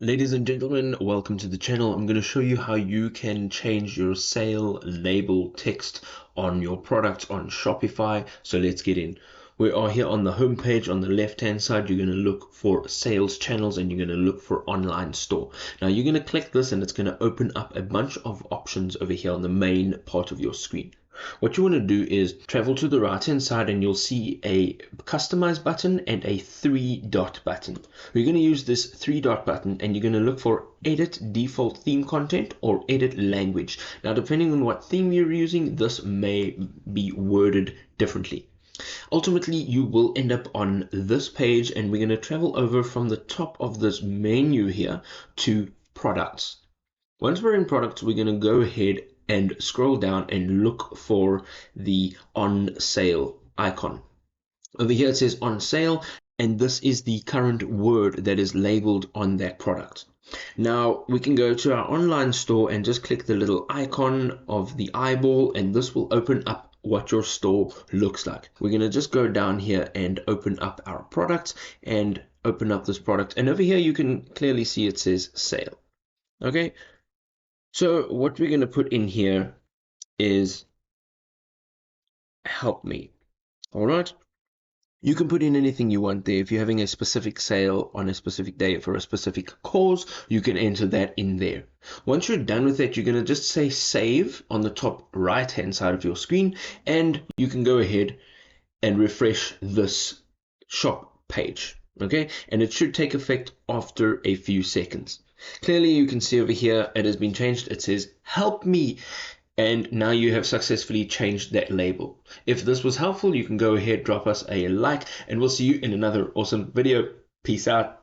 Ladies and gentlemen, welcome to the channel. I'm going to show you how you can change your sale label text on your product on Shopify. So let's get in. We are here on the home page. On the left hand side, you're going to look for sales channels and you're going to look for online store. Now you're going to click this and it's going to open up a bunch of options over here on the main part of your screen. What you want to do is travel to the right hand side and you'll see a customize button and a 3-dot button. We're going to use this 3-dot button and you're going to look for edit default theme content or edit language. Now depending on what theme you're using, this may be worded differently. Ultimately, you will end up on this page and we're going to travel over from the top of this menu here to products. Once we're in products, we're going to go ahead and scroll down and look for the on sale icon. Over here it says on sale, and this is the current word that is labeled on that product. Now we can go to our online store and just click the little icon of the eyeball, and this will open up what your store looks like. We're going to just go down here and open up our products and open up this product. And over here you can clearly see it says sale. Okay. So what we're going to put in here is help me. All right. You can put in anything you want there. If you're having a specific sale on a specific day for a specific cause, you can enter that in there. Once you're done with that, you're going to just say save on the top right hand side of your screen, and you can go ahead and refresh this shop page. Okay, and it should take effect after a few seconds. Clearly you can see over here it has been changed. It says help me, and now you have successfully changed that label. If this was helpful, you can go ahead, drop us a like, and we'll see you in another awesome video. Peace out.